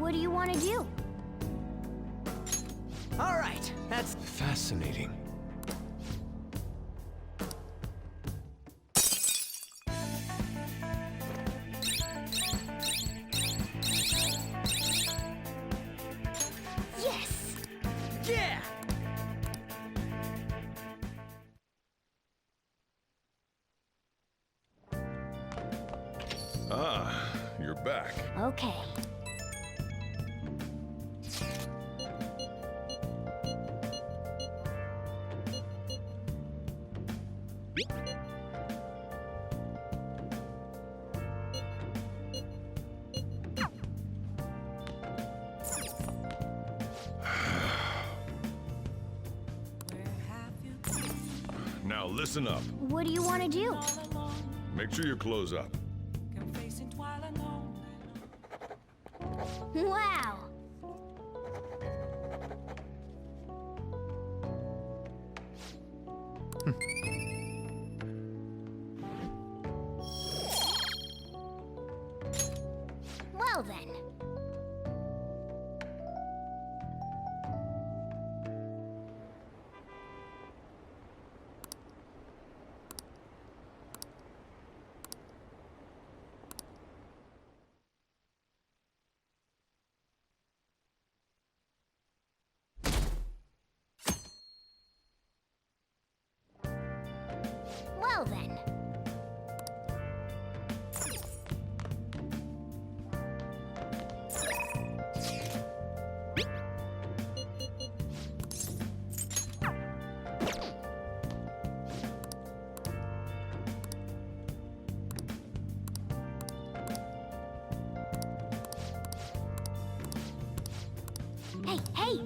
What do you want to do? All right, that's Fascinating. Yes! yeah. Ah, you're back. Okay. Now listen up. What do you want to do? Make sure your clothes up. Wow! Well then. Well then. Hey, hey!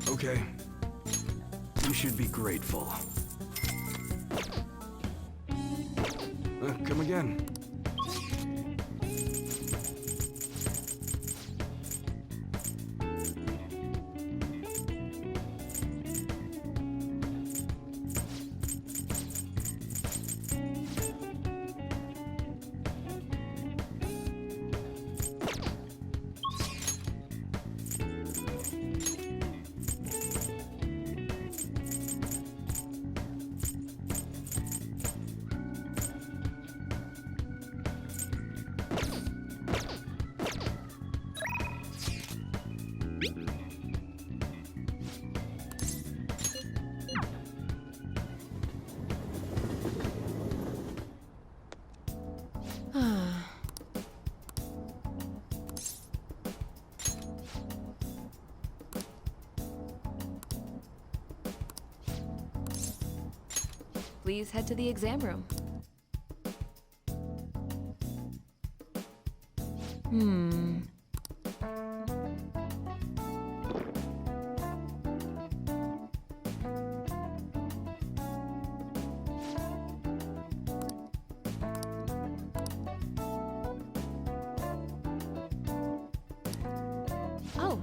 Okay. You should be grateful. Come again. Please head to the exam room. Oh.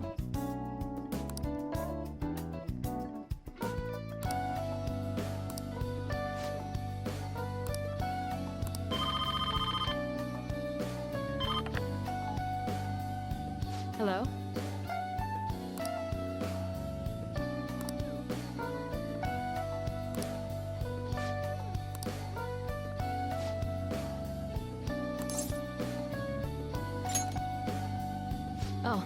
Hello? Oh.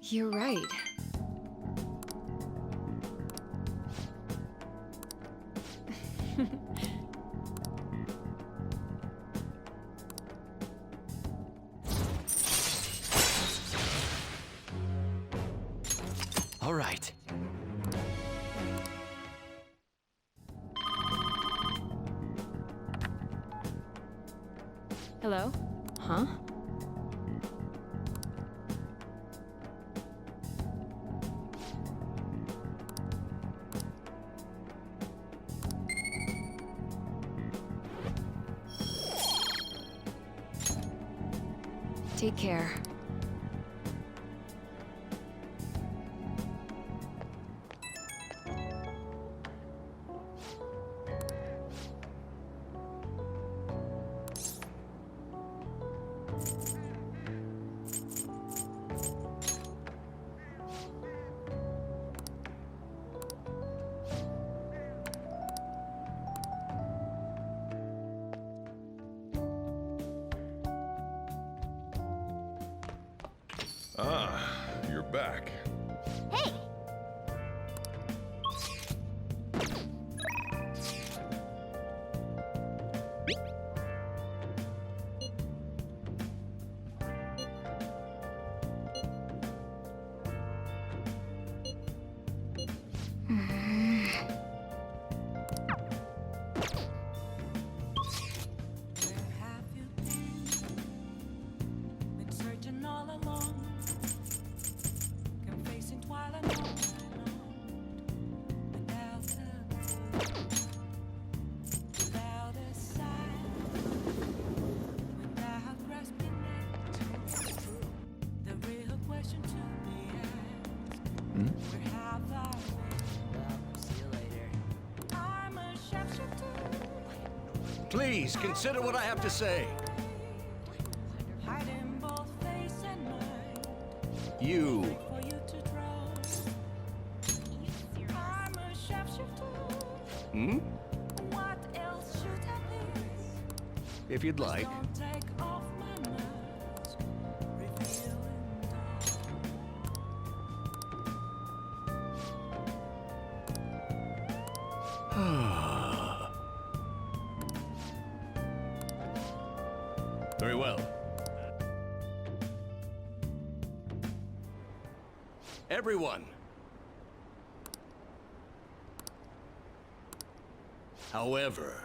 You're right. Hello? Huh? Take care. Ah, you're back. Hey! Please, consider what I have to say. You. Hmm? If you'd like. Very well. Everyone. However,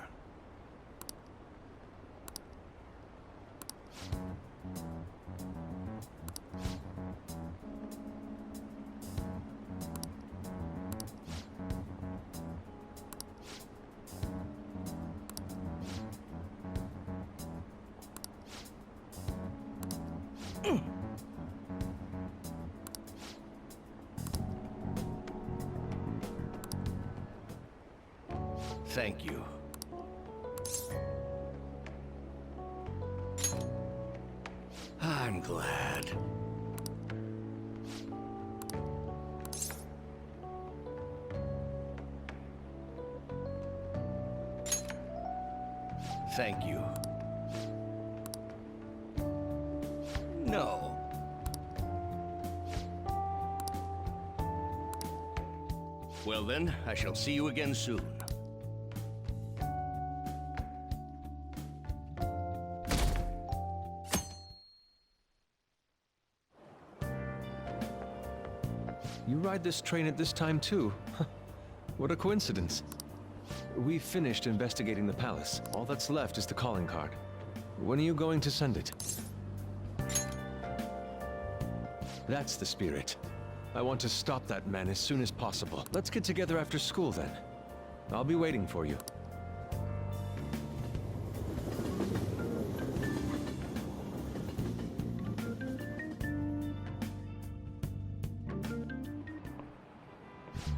thank you. I'm glad. Thank you. No. Well then, I shall see you again soon. You ride this train at this time too? What a coincidence. We've finished investigating the palace. All that's left is the calling card. When are you going to send it? That's the spirit. I want to stop that man as soon as possible. Let's get together after school then. I'll be waiting for you.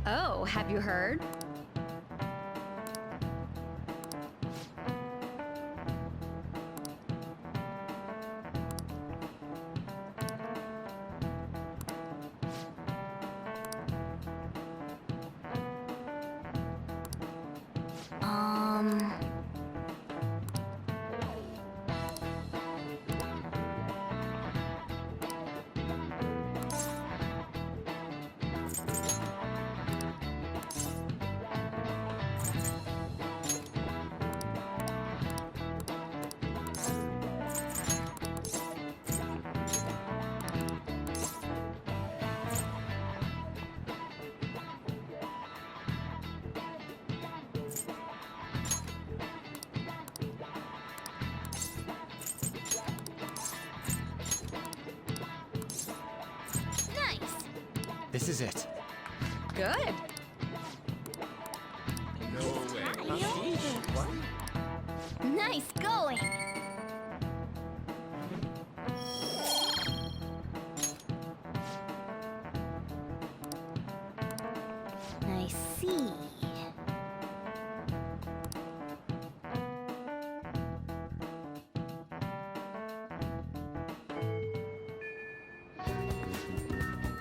Oh, have you heard? This is it. Good. Nice going. I see.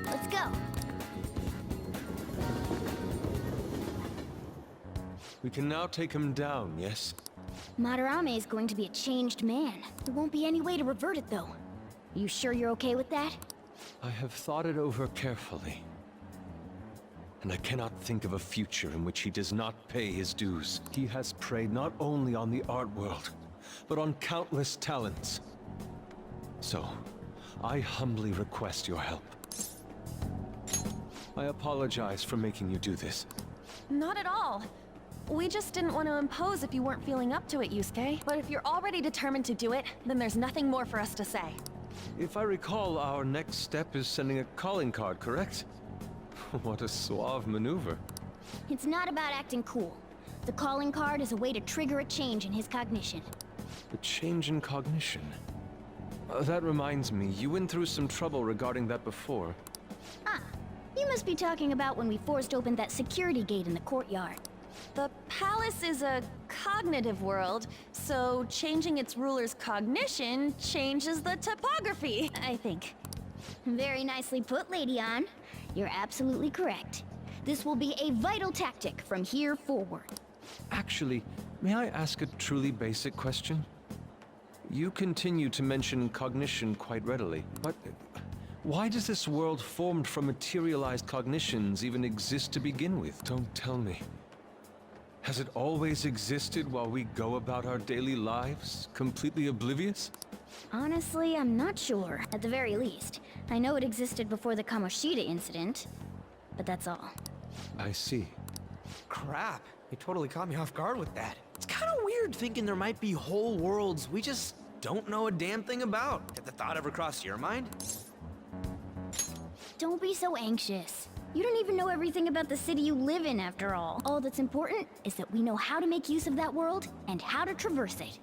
Let's go. We can now take him down, yes? Madarame is going to be a changed man. There won't be any way to revert it, though. You sure you're okay with that? I have thought it over carefully. And I cannot think of a future in which he does not pay his dues. He has preyed not only on the art world, but on countless talents. So, I humbly request your help. I apologize for making you do this. Not at all. We just didn't want to impose if you weren't feeling up to it, Yusuke. But if you're already determined to do it, then there's nothing more for us to say. If I recall, our next step is sending a calling card, correct? What a suave maneuver. It's not about acting cool. The calling card is a way to trigger a change in his cognition. A change in cognition. That reminds me, you went through some trouble regarding that before. Ah, you must be talking about when we forced open that security gate in the courtyard. The palace is a cognitive world, so changing its ruler's cognition changes the topography, I think. Very nicely put, Lady Ann. You're absolutely correct. This will be a vital tactic from here forward. Actually, may I ask a truly basic question? You continue to mention cognition quite readily, but why does this world formed from materialized cognitions even exist to begin with? Don't tell me. Has it always existed while we go about our daily lives, completely oblivious? Honestly, I'm not sure. At the very least, I know it existed before the Kamoshida incident, but that's all. I see. Crap, you totally caught me off guard with that. It's kind of weird thinking there might be whole worlds we just don't know a damn thing about. Did the thought ever cross your mind? Don't be so anxious. You don't even know everything about the city you live in, after all. All that's important is that we know how to make use of that world and how to traverse it.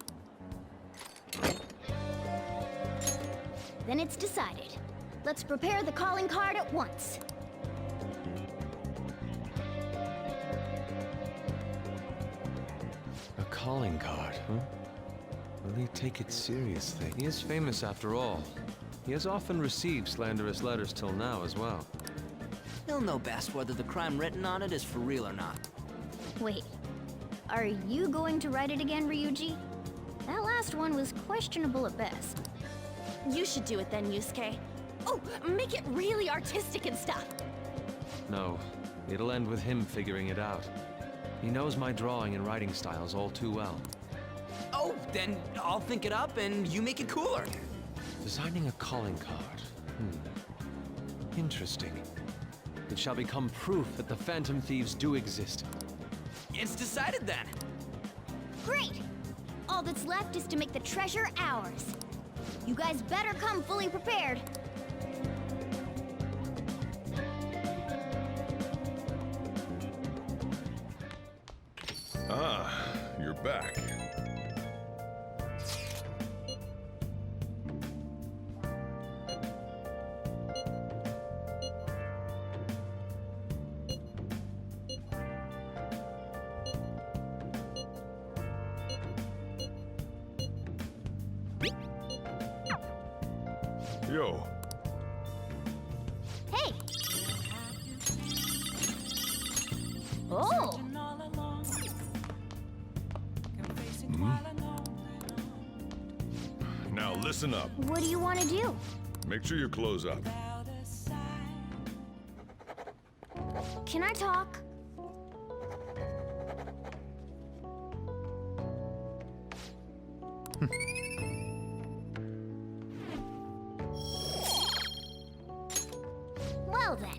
Then it's decided. Let's prepare the calling card at once. A calling card, huh? Will he take it seriously? He is famous after all. He has often received slanderous letters till now as well. He'll know best whether the crime written on it is for real or not. Wait, are you going to write it again, Ryuji? That last one was questionable at best. You should do it then, Yusuke. Oh, make it really artistic and stuff. No, it'll end with him figuring it out. He knows my drawing and writing styles all too well. Oh, then I'll think it up and you make it cooler. Designing a calling card. Interesting. It shall become proof that the Phantom Thieves do exist. It's decided then. Great! All that's left is to make the treasure ours. You guys better come fully prepared. Ah, you're back. Yo. Hey! Oh! Now listen up. What do you want to do? Make sure you close up. Can I talk? Well then.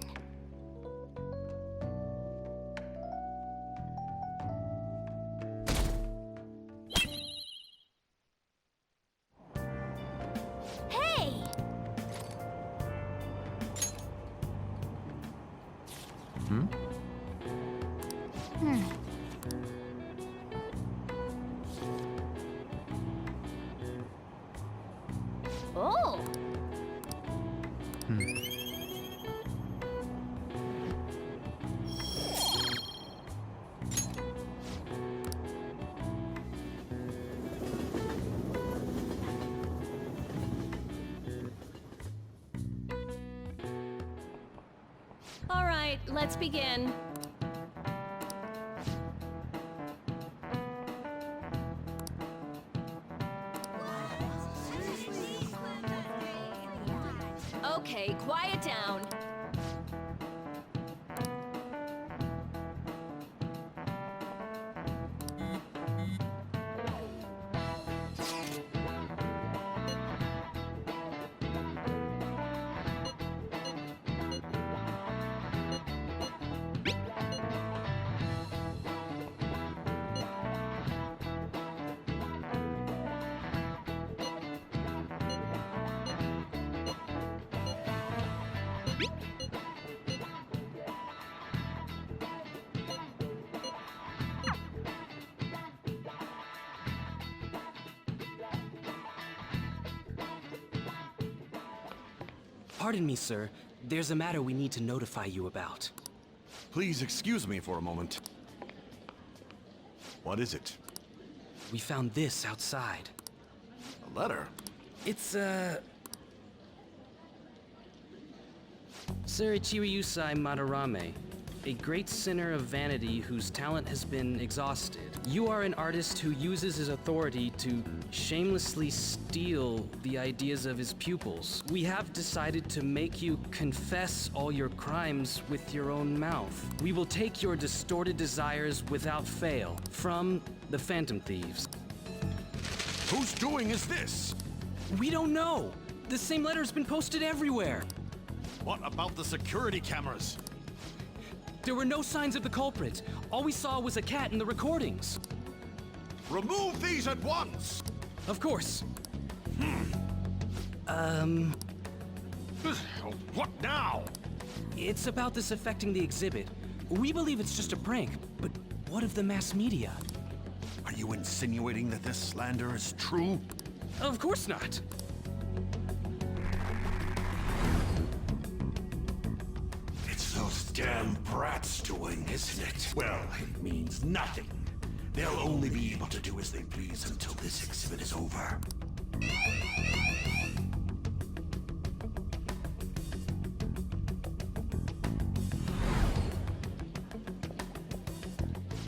Hey! Cool! All right, let's begin. Okay, quiet down. Pardon me, sir. There's a matter we need to notify you about. Please excuse me for a moment. What is it? We found this outside. A letter? It's, Sir Chibi Madarame, a great sinner of vanity whose talent has been exhausted. You are an artist who uses his authority to shamelessly steal the ideas of his pupils. We have decided to make you confess all your crimes with your own mouth. We will take your distorted desires without fail from the Phantom Thieves. Whose doing is this? We don't know. The same letter's been posted everywhere. What about the security cameras? There were no signs of the culprit. All we saw was a cat in the recordings. Remove these at once! Of course. What now? It's about this affecting the exhibit. We believe it's just a prank, but what of the mass media? Are you insinuating that this slander is true? Of course not. It's those damn brats doing, isn't it? Well, it means nothing. They'll only be able to do as they please until this exhibit is over.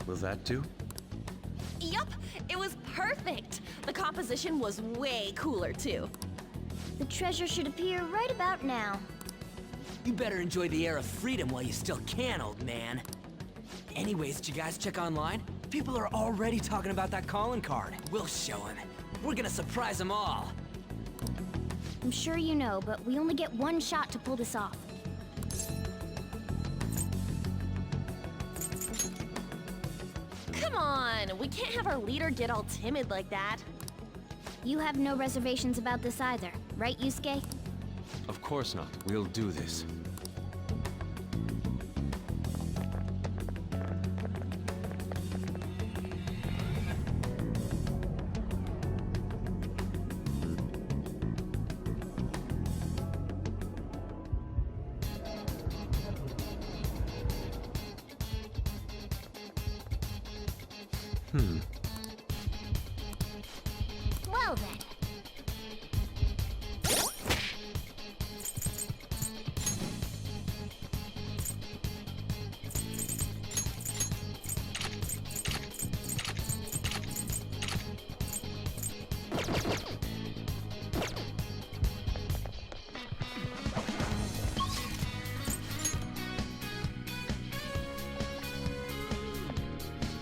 Will that do? Yup, it was perfect. The composition was way cooler, too. The treasure should appear right about now. You better enjoy the air of freedom while you still can, old man. Anyways, did you guys check online? People are already talking about that calling card. We'll show him. We're gonna surprise them all. I'm sure you know, but we only get one shot to pull this off. Come on, we can't have our leader get all timid like that. You have no reservations about this either, right, Yusuke? Of course not. We'll do this. Well then.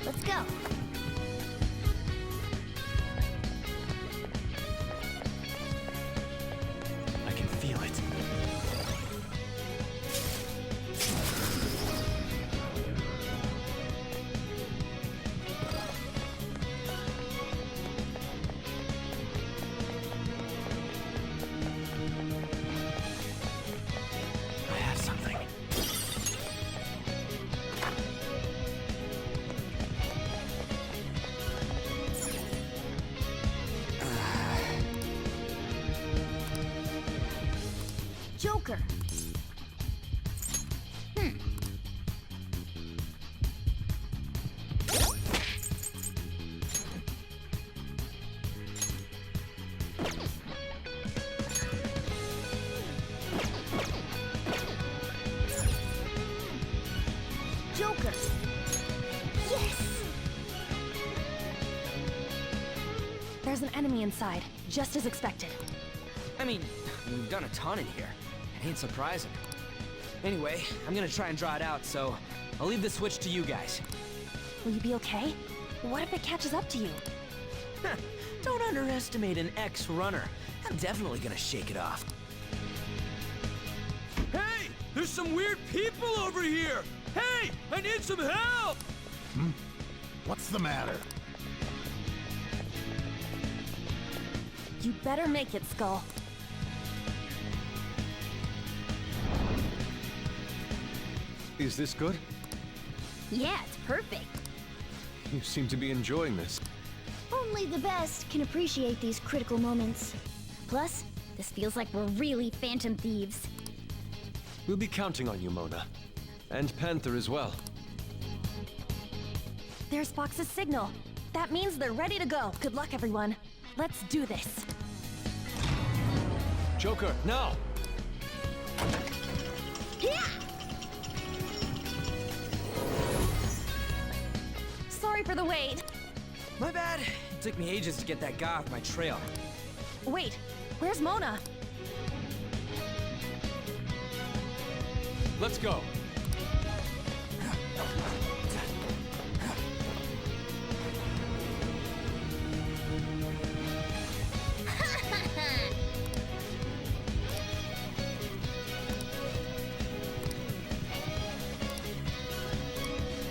Let's go. Joker. Joker. Yes! There's an enemy inside, just as expected. I mean, we've done a ton in here. It ain't surprising. Anyway, I'm gonna try and draw it out, so I'll leave the switch to you guys. Will you be okay? What if it catches up to you? Don't underestimate an ex-runner. I'm definitely gonna shake it off. Hey! There's some weird people over here! Hey! I need some help! What's the matter? You better make it, Skull. Is this good? Yeah, it's perfect. You seem to be enjoying this. Only the best can appreciate these critical moments. Plus, this feels like we're really Phantom Thieves. We'll be counting on you, Mona. And Panther as well. There's Fox's signal. That means they're ready to go. Good luck, everyone. Let's do this. Joker, now! Yeah! Sorry for the wait. My bad. It took me ages to get that guy off my trail. Wait, where's Mona? Let's go!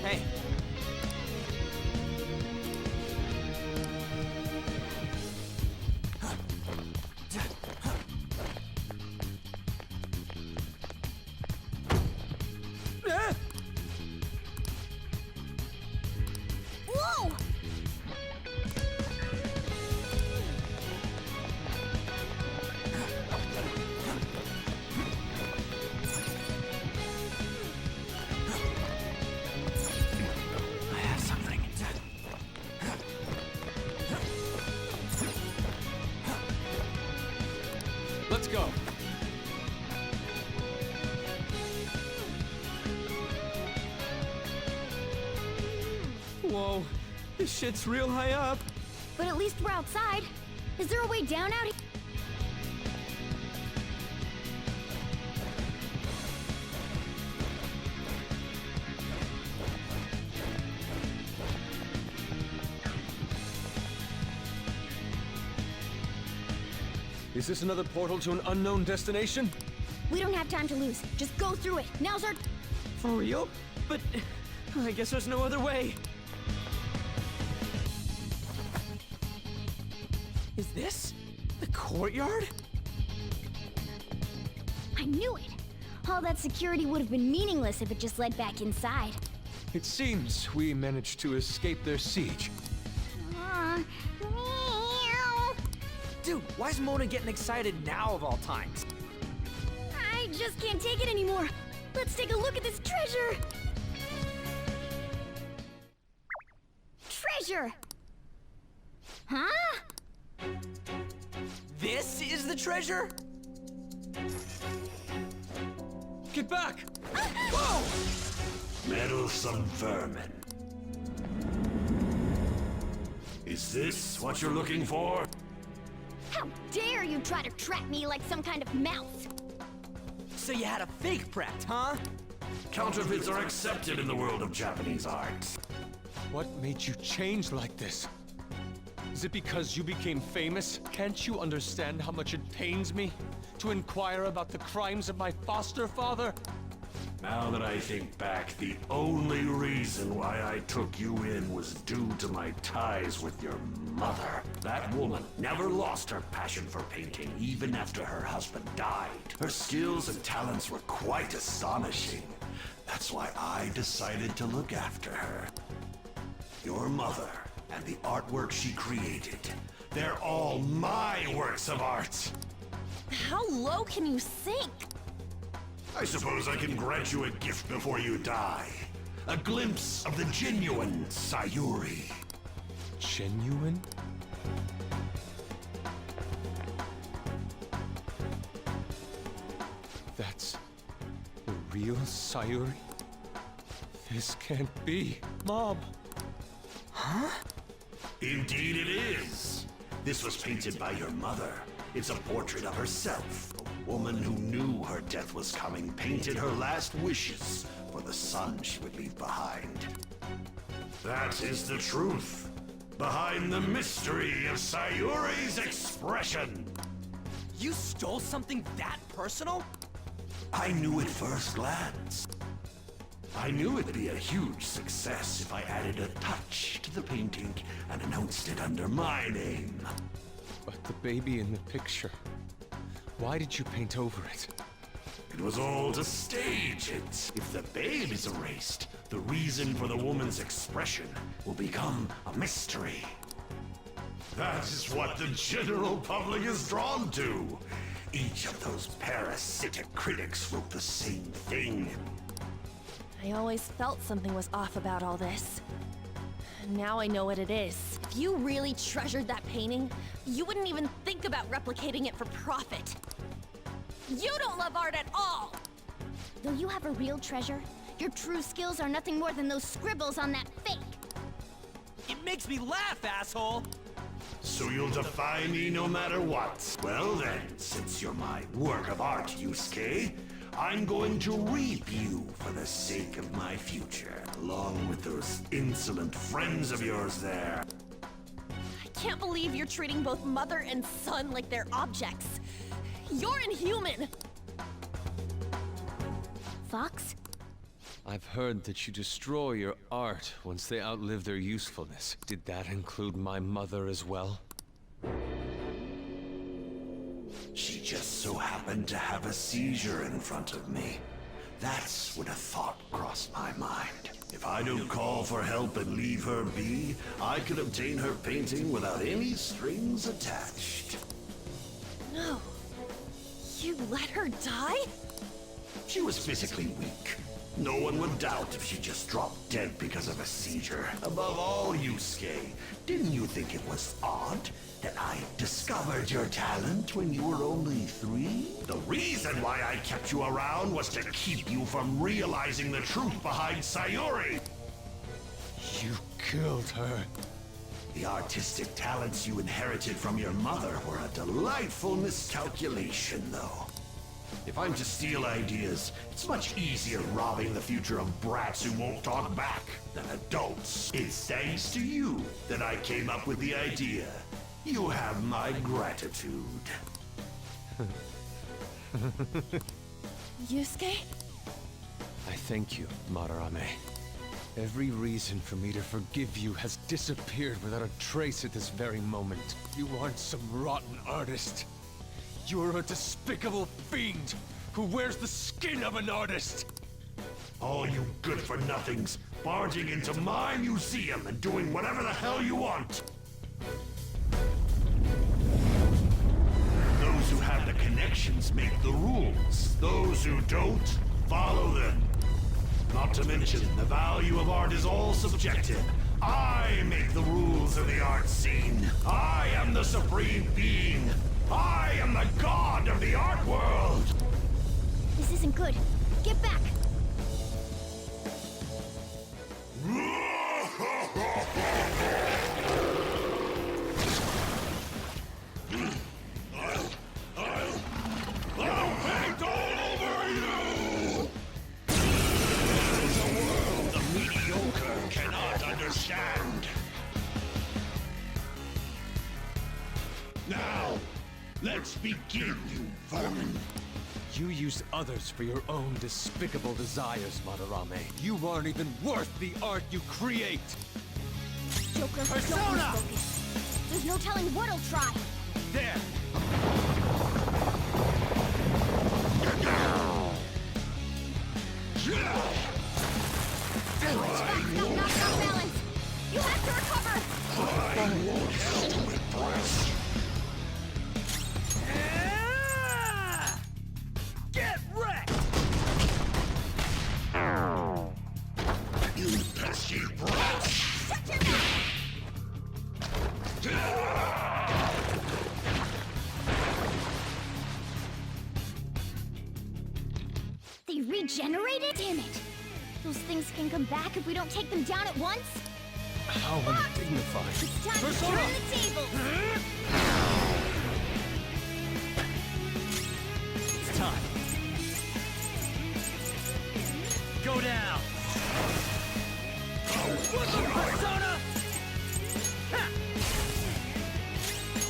Hey. Whoa! I have something. Let's go! Whoa, this shit's real high up. But at least we're outside. Is there a way down out here? Is this another portal to an unknown destination? We don't have time to lose. Just go through it. Now's our... For real? But I guess there's no other way. Is this the courtyard? I knew it. All that security would have been meaningless if it just led back inside. It seems we managed to escape their siege. Meow. Dude, why is Mona getting excited now of all times? I just can't take it anymore. Let's take a look at this treasure. Treasure! Huh? This is the treasure? Get back! Whoa! Meddlesome vermin. Is this what you're looking for? How dare you try to trap me like some kind of mouse? So you had a fake prepped, huh? Counterfeits are accepted in the world of Japanese art. What made you change like this? Is it because you became famous? Can't you understand how much it pains me to inquire about the crimes of my foster father? Now that I think back, the only reason why I took you in was due to my ties with your mother. That woman never lost her passion for painting, even after her husband died. Her skills and talents were quite astonishing. That's why I decided to look after her. Your mother and the artwork she created, they're all my works of art. How low can you sink? I suppose I can grant you a gift before you die. A glimpse of the genuine Sayuri. Genuine? That's the real Sayuri? This can't be. Mom! Indeed it is. This was painted by your mother. It's a portrait of herself. A woman who knew her death was coming painted her last wishes for the son she would leave behind. That is the truth. Behind the mystery of Sayuri's expression. You stole something that personal? I knew at first glance. I knew it'd be a huge success if I added a touch to the painting and announced it under my name. But the baby in the picture. Why did you paint over it? It was all to stage it. If the babe is erased, the reason for the woman's expression will become a mystery. That is what the general public is drawn to. Each of those parasitic critics wrote the same thing. I always felt something was off about all this. Now I know what it is. If you really treasured that painting, you wouldn't even think about replicating it for profit. You don't love art at all! Though you have a real treasure, your true skills are nothing more than those scribbles on that fake. It makes me laugh, asshole! So you'll defy me no matter what. Well then, since you're my work of art, Yusuke, I'm going to reap you for the sake of my future, along with those insolent friends of yours there. I can't believe you're treating both mother and son like they're objects. You're inhuman! Fox? I've heard that you destroy your art once they outlive their usefulness. Did that include my mother as well? She just so happened to have a seizure in front of me. That's when a thought crossed my mind. If I don't call for help and leave her be, I could obtain her painting without any strings attached. No. You let her die? She was physically weak. No one would doubt if she just dropped dead because of a seizure. Above all, Yusuke, didn't you think it was odd that I discovered your talent when you were only 3? The reason why I kept you around was to keep you from realizing the truth behind Sayuri. You killed her. The artistic talents you inherited from your mother were a delightful miscalculation, though. If I'm to steal ideas, it's much easier robbing the future of brats who won't talk back than adults. It's thanks to you that I came up with the idea. You have my gratitude. Yusuke? I thank you, Madarame. Every reason for me to forgive you has disappeared without a trace at this very moment. You aren't some rotten artist. You're a despicable fiend who wears the skin of an artist! All you good-for-nothings barging into my museum and doing whatever the hell you want. Those who have the connections make the rules. Those who don't, follow them. Not to mention, the value of art is all subjective. I make the rules of the art scene. I am the supreme being. I am the god of the art world! This isn't good. Get back! I'll paint all over you! This is a world the mediocre cannot understand. Now, let's begin, you vermin. You use others for your own despicable desires, Madarame. You aren't even worth the art you create! Joker, don't lose focus. There's no telling what he'll try. There! Fox got knocked off balance. You have to recover. I won't help you impress. Get wrecked! They regenerated? Damn it! Those things can come back if we don't take them down at once? How undignified. It's time Persona! to turn the tables! It's time. Go down! Persona! Ha!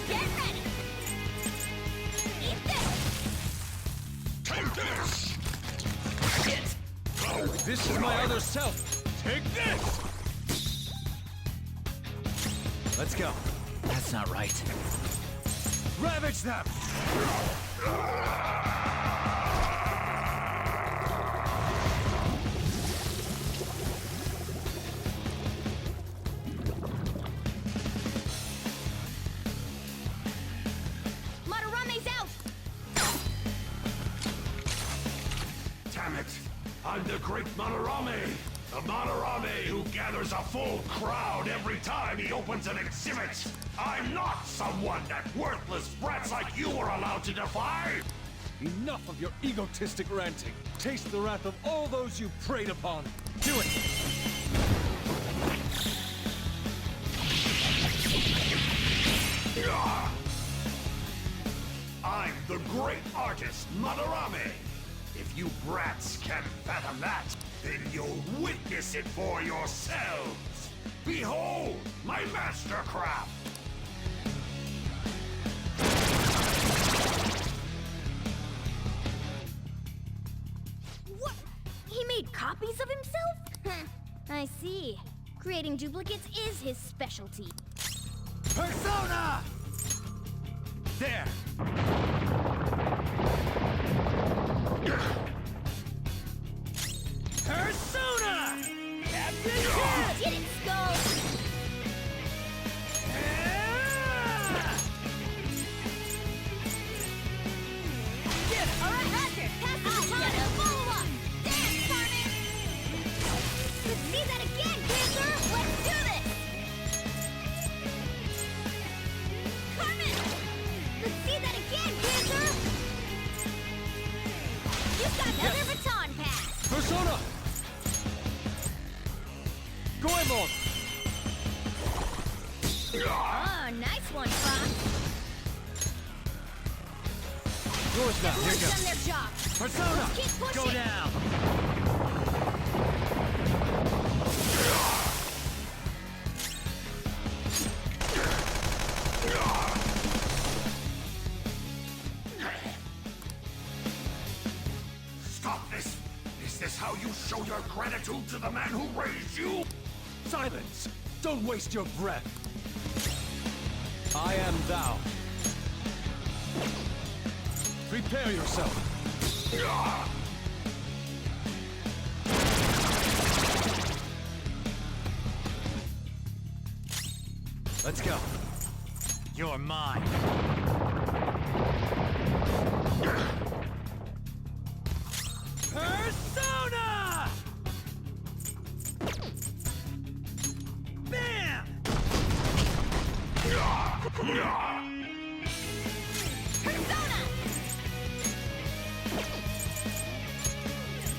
Get ready! Eat this! Take this! Shit! This is my other self. Take this! Let's go. That's not right. Ravage them! Madarame's out! Damn it! I'm the great Madarame! The Madarame who gathers a full crowd every time he opens an exhibit! I'm not someone that worthless brats like you are allowed to defy! Enough of your egotistic ranting. Taste the wrath of all those you preyed upon. Do it! I'm the great artist, Madarame! If you brats can't fathom that, then you'll witness it for yourselves! Behold, my mastercraft! What? He made copies of himself? I see. Creating duplicates is his specialty. Persona! There! Persona! Captain Kid! Get it, Skull! Get it! All right, Roger! Pass the baton and follow up! Dance, Carmen! Let's see that again, Panther! Let's do this! Carmen! Let's see that again, Panther! You've got another baton pass! Persona! Goemon! Oh, nice one, Fox! Yours now. Here Everyone's goes. done their job! Persona! Let's keep pushing! Go down! Stop this! Is this how you show your gratitude to the man who raised you? Silence! Don't waste your breath. I am thou. Prepare yourself. Let's go. You're mine. Persona! Bam! Persona!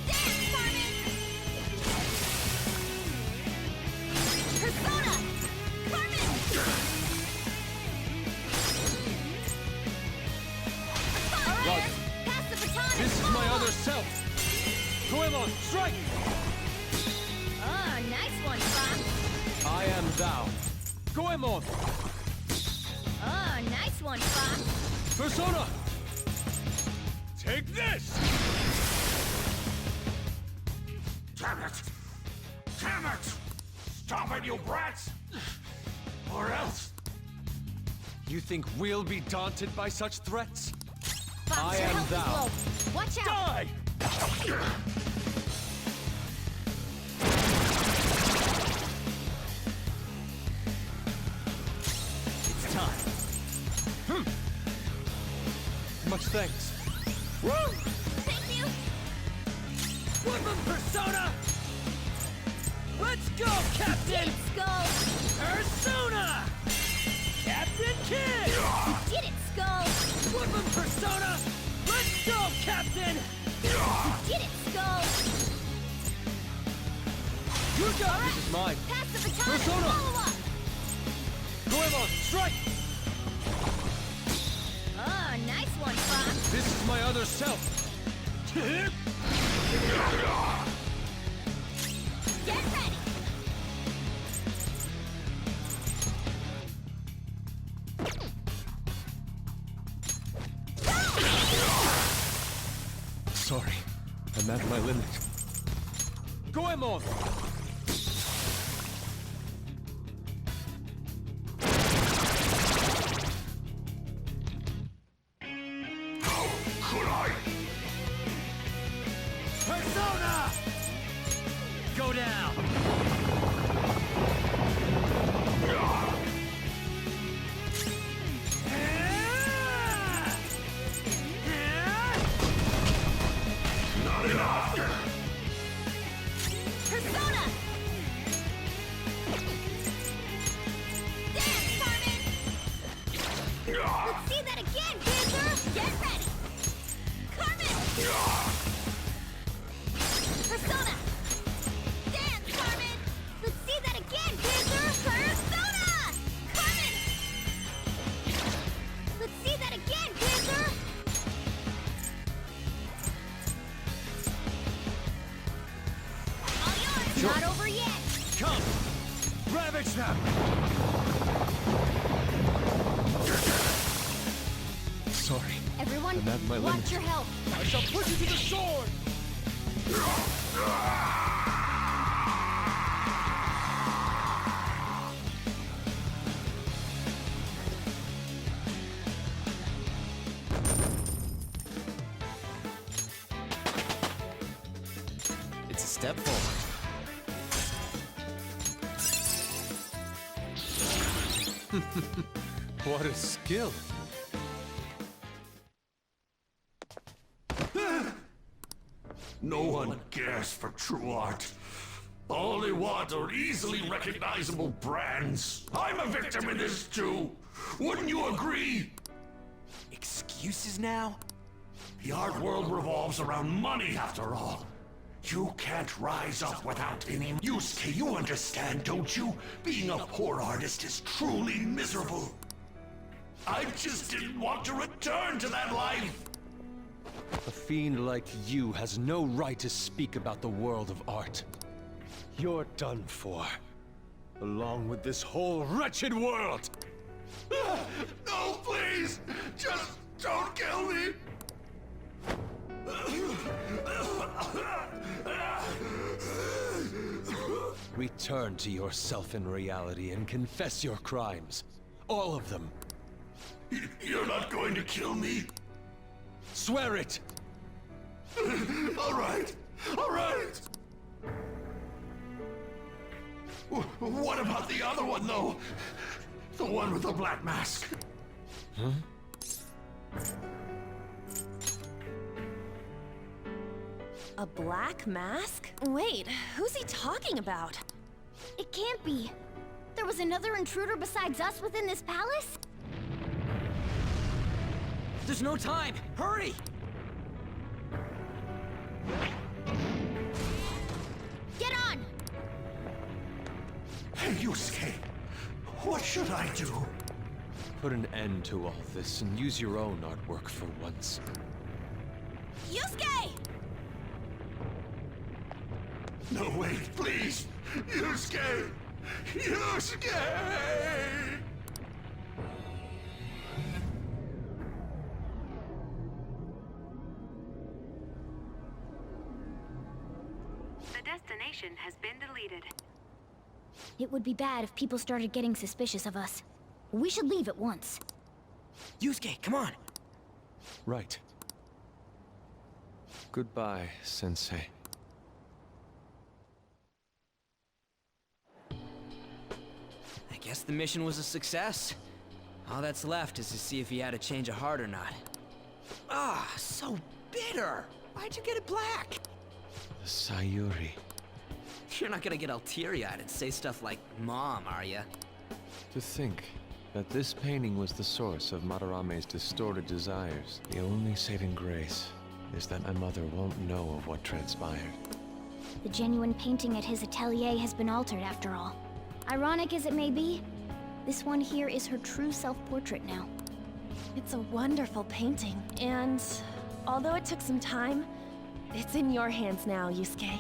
Dance, Carmen! Persona! Carmen! All right, pass the baton and This is my follow other up. self. Goemon, strike! Oh, nice one, Fox! I am thou. Goemon! Oh, nice one, Fox! Persona! Take this! Damn it! Damn it! Stop it, you brats! Or else... You think we'll be daunted by such threats? Fox, I your am health thou. is low. Watch out! Die! It's time. Much thanks. Woo! Thank you! Woodman Persona! Let's go, Captain! Did it, Skull! Persona! Captain Kid! You did it, Skull! Woodman Persona! Let's go, Captain! You Get it, Skull! You got it! This is mine. Pass the baton Persona! and follow up! Goemon, strike! Oh, nice one, Fox. This is my other self. Get ready! Sorry, I'm at my limit. Goemon! How could I? Persona! Go down! Not enough! Persona! Dance, Carmen! Let's see that again, Panther! Get ready! Carmen! Persona! Dance, Carmen! Let's see that again, Panther! Persona! Carmen! Let's see that again, Panther! All yours! Not over yet! Come! Ravage them! Sorry, Everyone, I'm at my watch limit. your health! I shall put you to the sword! It's a step forward. What a skill! No one cares for true art. All they want are easily recognizable brands. I'm a victim in this too. Wouldn't you agree? Excuses now? The art world revolves around money after all. You can't rise up without any... Yusuke, you understand, don't you? Being a poor artist is truly miserable. I just didn't want to return to that life. A fiend like you has no right to speak about the world of art. You're done for. Along with this whole wretched world! No, please! Just don't kill me! Return to yourself in reality and confess your crimes. All of them. You're not going to kill me? Swear it! All right. All right. What about the other one, though? The one with the black mask. A black mask? Wait, who's he talking about? It can't be. There was another intruder besides us within this palace? There's no time! Hurry! Get on! Hey, Yusuke. What should I do? Put an end to all this and use your own artwork for once. Yusuke! No, wait, please! Yusuke! Yusuke! The destination has been deleted. It would be bad if people started getting suspicious of us. We should leave at once. Yusuke, come on! Right. Goodbye, Sensei. I guess the mission was a success. All that's left is to see if he had a change of heart or not. Ah, so bitter! Why'd you get it black? Sayuri. You're not gonna get all teary-eyed and say stuff like, Mom, are ya? To think that this painting was the source of Madarame's distorted desires. The only saving grace is that my mother won't know of what transpired. The genuine painting at his atelier has been altered after all. Ironic as it may be, this one here is her true self-portrait now. It's a wonderful painting, and although it took some time, it's in your hands now, Yusuke.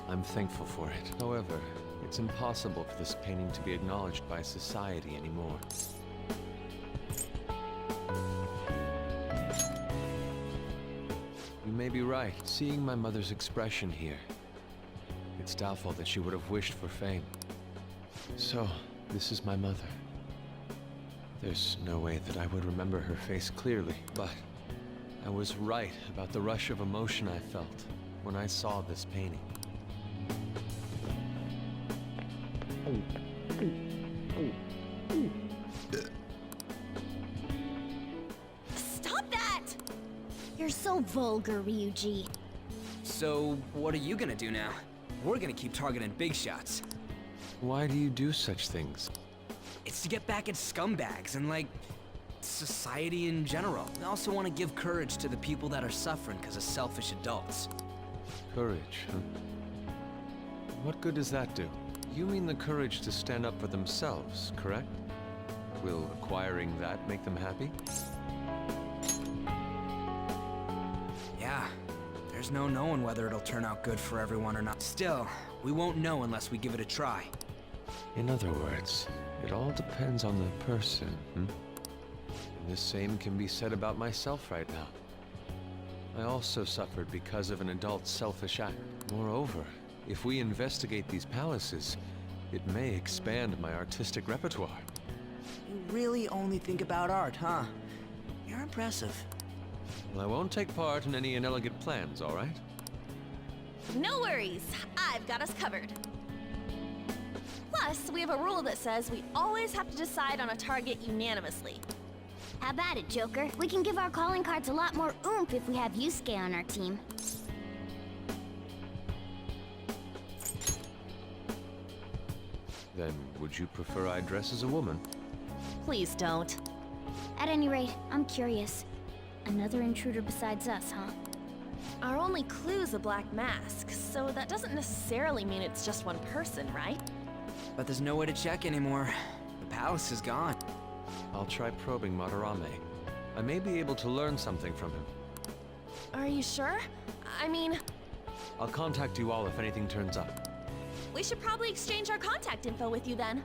I'm thankful for it. However, it's impossible for this painting to be acknowledged by society anymore. You may be right. Seeing my mother's expression here, it's doubtful that she would have wished for fame. So, this is my mother. There's no way that I would remember her face clearly, but I was right about the rush of emotion I felt when I saw this painting. Stop that! You're so vulgar, Ryuji. So, what are you gonna do now? We're gonna keep targeting big shots. Why do you do such things? It's to get back at scumbags and, like, society in general. I also want to give courage to the people that are suffering because of selfish adults. Courage, huh? What good does that do? You mean the courage to stand up for themselves, correct? Will acquiring that make them happy? Yeah, there's no knowing whether it'll turn out good for everyone or not. Still, we won't know unless we give it a try. In other words, it all depends on the person, hmm? And the same can be said about myself right now. I also suffered because of an adult's selfish act. Moreover, if we investigate these palaces, it may expand my artistic repertoire. You really only think about art, huh? You're impressive. Well, I won't take part in any inelegant plans, all right? No worries, I've got us covered. Plus, we have a rule that says we always have to decide on a target unanimously. How about it, Joker? We can give our calling cards a lot more oomph if we have Yusuke on our team. Then, would you prefer I dress as a woman? Please don't. At any rate, I'm curious. Another intruder besides us, huh? Our only clue's a black mask, so that doesn't necessarily mean it's just one person, right? But there's no way to check anymore. The palace is gone. I'll try probing Madarame. I may be able to learn something from him. Are you sure? I mean, I'll contact you all if anything turns up. we should probably exchange our contact info with you then.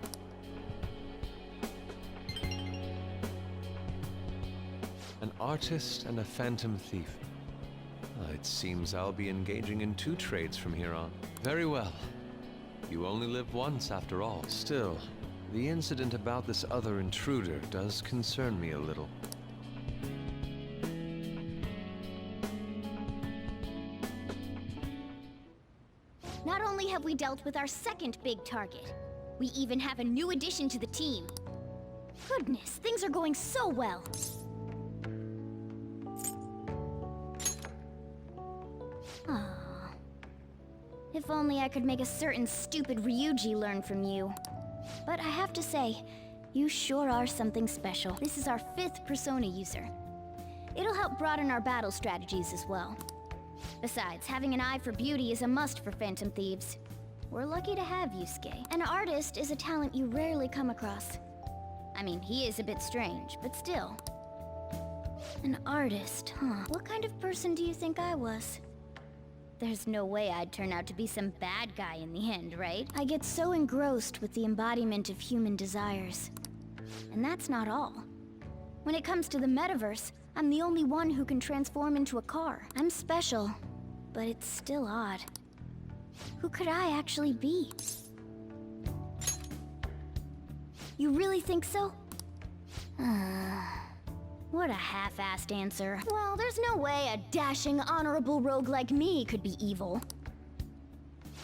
An artist and a phantom thief. It seems I'll be engaging in 2 trades from here on. Very well. You only live once after all. Still, the incident about this other intruder does concern me a little. Not only have we dealt with our second big target, we even have a new addition to the team. Goodness, things are going so well. Aww. If only I could make a certain stupid Ryuji learn from you. But I have to say, you sure are something special. This is our 5th persona user. It'll help broaden our battle strategies as well. Besides, having an eye for beauty is a must for Phantom Thieves. We're lucky to have Yusuke. An artist is a talent you rarely come across. I mean, he is a bit strange, but still. An artist, huh? What kind of person do you think I was? There's no way I'd turn out to be some bad guy in the end, right? I get so engrossed with the embodiment of human desires. And that's not all. When it comes to the metaverse, I'm the only one who can transform into a car. I'm special, but it's still odd. Who could I actually be? You really think so? What a half-assed answer. Well, there's no way a dashing, honorable rogue like me could be evil.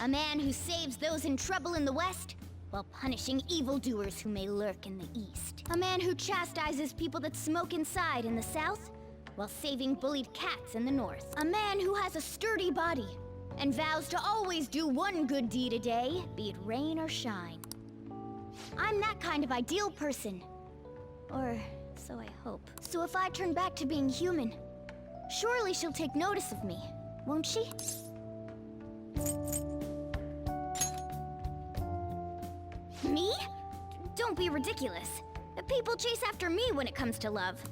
A man who saves those in trouble in the West, while punishing evildoers who may lurk in the East. A man who chastises people that smoke inside in the South, while saving bullied cats in the North. A man who has a sturdy body, and vows to always do one good deed a day, be it rain or shine. I'm that kind of ideal person. Or so I hope. So if I turn back to being human, Surely she'll take notice of me, won't she? Me? Don't be ridiculous. People chase after me when it comes to love.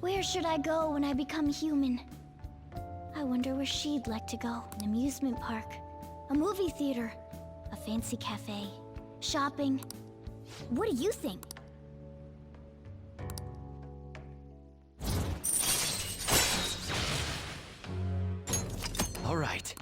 Where should I go when I become human? I wonder where she'd like to go. An amusement park, a movie theater, a fancy cafe, shopping. What do you think? All right,